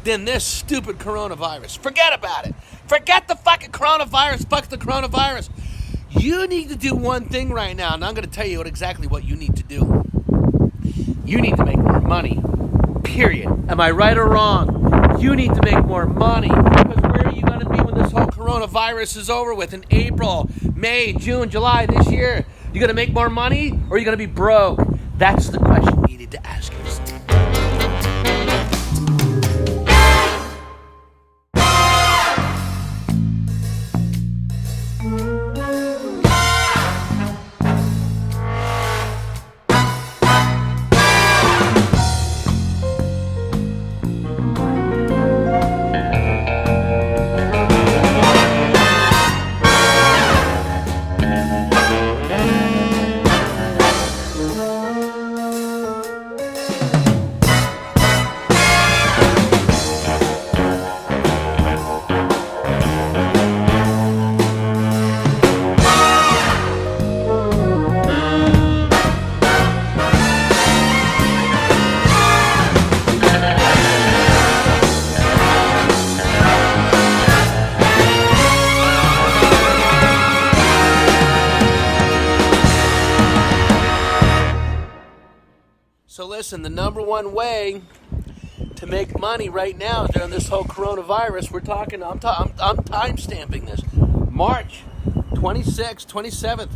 than this stupid coronavirus. Forget about it. Forget the fucking coronavirus. Fuck the coronavirus. You need to do one thing right now, and I'm going to tell you exactly what you need to do. You need to make more money. Period. Am I right or wrong? You need to make more money. Because where are you going to be when this whole coronavirus is over with in April, May, June, July this year? You going to make more money or are you going to be broke? That's the question you need to ask yourself. So listen, the number one way to make money right now during this whole coronavirus, I'm time stamping this. March 26th, 27th.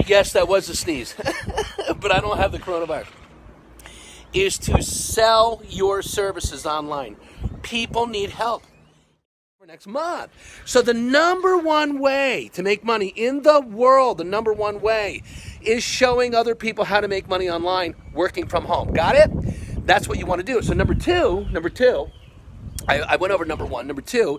Yes, that was a sneeze, but I don't have the coronavirus. Is to sell your services online. People need help for next month. So the number one way to make money in the world, the number one way is showing other people how to make money online working from home. Got it? That's what you want to do. So number two, I went over number one. Number two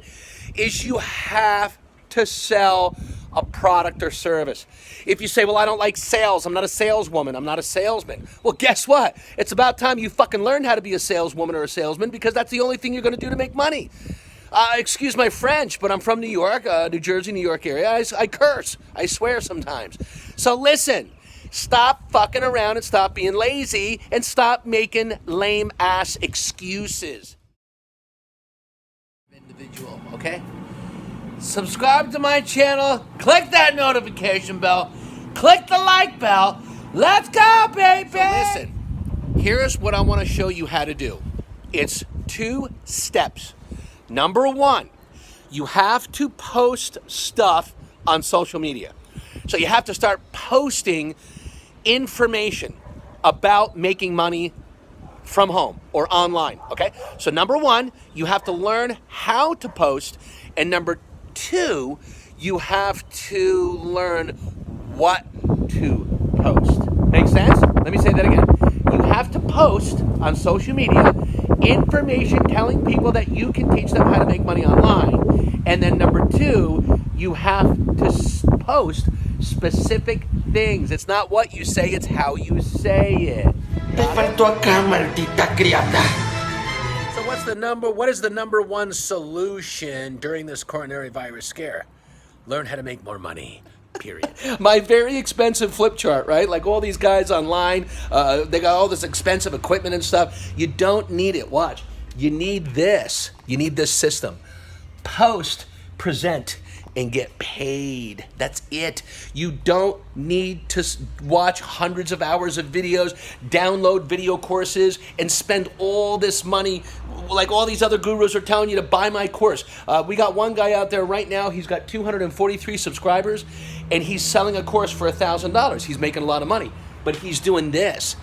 is you have to sell a product or service. If you say, well, I don't like sales, I'm not a saleswoman, I'm not a salesman. Well, guess what? It's about time you fucking learn how to be a saleswoman or a salesman, because that's the only thing you're going to do to make money. Excuse my French, but I'm from New York, New Jersey, New York area. I curse. I swear sometimes. So listen, stop fucking around and stop being lazy and stop making lame ass excuses. Individual, okay? Subscribe to my channel, click that notification bell, click the like bell. Let's go, baby! So listen, here's what I want to show you how to do. It's 2 steps. Number one, you have to post stuff on social media. So you have to start posting information about making money from home or online, okay? So number one, you have to learn how to post. And number two, you have to learn what to post. Make sense? Let me say that again. You have to post on social media information telling people that you can teach them how to make money online. And then number two, you have to post specific things. It's not what you say, it's how you say it. Te faltó acá, maldita criada. So what is the number one solution during this coronavirus scare? Learn how to make more money. Period. My very expensive flip chart, right? Like all these guys online, they got all this expensive equipment and stuff. You don't need it. Watch. You need this. You need this system. Post, present, and get paid. That's it. You don't need to watch hundreds of hours of videos, download video courses, and spend all this money like all these other gurus are telling you to buy my course. We got one guy out there right now. He's got 243 subscribers, and he's selling a course for $1,000. He's making a lot of money, but he's doing this.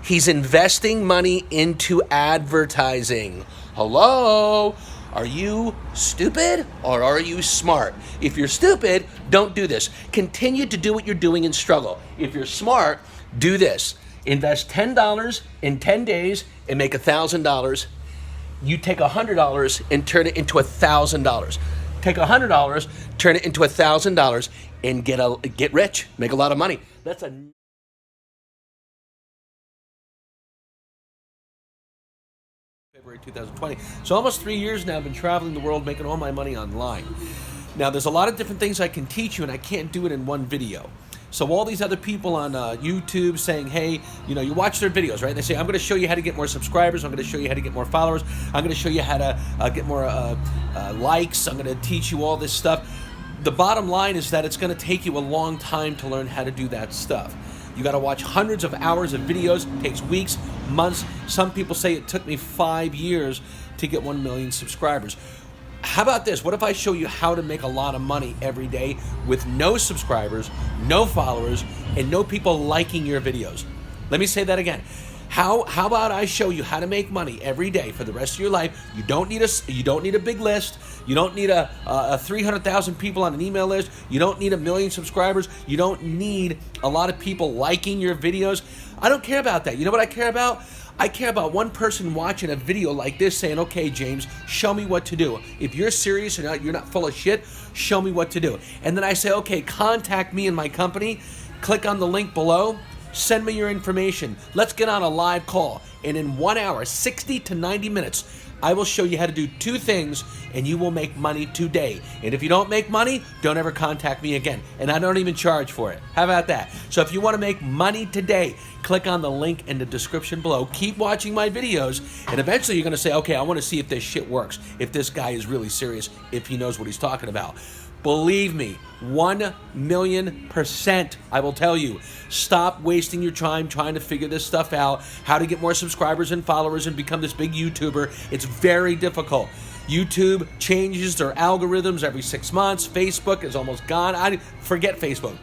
He's investing money into advertising. Hello? Are you stupid or are you smart? If you're stupid, don't do this. Continue to do what you're doing and struggle. If you're smart, do this. Invest $10 in 10 days and make $1,000. You take $100 and turn it into $1,000. Take $100, turn it into $1,000 and get rich, make a lot of money. That's a February 2020. So almost 3 years now I've been traveling the world making all my money online. Now there's a lot of different things I can teach you and I can't do it in one video. So all these other people on YouTube saying, hey, you watch their videos, right? They say, I'm going to show you how to get more subscribers. I'm going to show you how to get more followers. I'm going to show you how to get more likes. I'm going to teach you all this stuff. The bottom line is that it's going to take you a long time to learn how to do that stuff. You got to watch hundreds of hours of videos. It takes weeks, months. Some people say it took me 5 years to get 1 million subscribers. How about this? What if I show you how to make a lot of money every day with no subscribers, no followers, and no people liking your videos? Let me say that again. How about I show you how to make money every day for the rest of your life? You don't need a big list. You don't need a 300,000 people on an email list. You don't need 1 million subscribers. You don't need a lot of people liking your videos. I don't care about that. You know what I care about? I care about one person watching a video like this saying, okay, James, show me what to do. If you're serious and you're not full of shit, show me what to do. And then I say, okay, contact me and my company. Click on the link below. Send me your information. Let's get on a live call. And in 1 hour, 60 to 90 minutes, I will show you how to do 2 things and you will make money today. And if you don't make money, don't ever contact me again. And I don't even charge for it. How about that? So if you want to make money today, click on the link in the description below. Keep watching my videos and eventually you're going to say, okay, I want to see if this shit works. If this guy is really serious, if he knows what he's talking about. Believe me, 1,000,000%, I will tell you. Stop wasting your time trying to figure this stuff out, how to get more subscribers and followers and become this big YouTuber. It's very difficult. YouTube changes their algorithms every 6 months. Facebook is almost gone. Forget Facebook.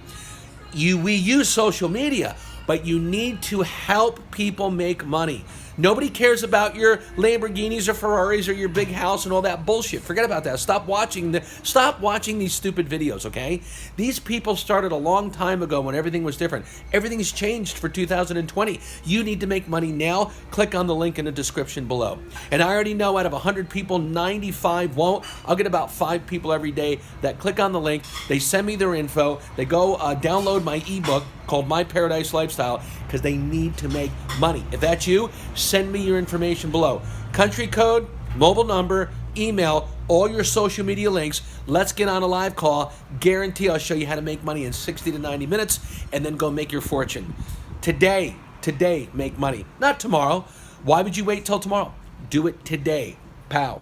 We use social media, but you need to help people make money. Nobody cares about your Lamborghinis or Ferraris or your big house and all that bullshit. Forget about that. Stop watching these stupid videos, okay? These people started a long time ago when everything was different. Everything's changed for 2020. You need to make money now. Click on the link in the description below. And I already know out of 100 people, 95 won't. I'll get about 5 people every day that click on the link. They send me their info. They go download my ebook called My Paradise Lifestyle because they need to make money. If that's you, send me your information below. Country code, mobile number, email, all your social media links. Let's get on a live call. Guarantee I'll show you how to make money in 60 to 90 minutes and then go make your fortune. Today, make money. Not tomorrow. Why would you wait till tomorrow? Do it today. Pow.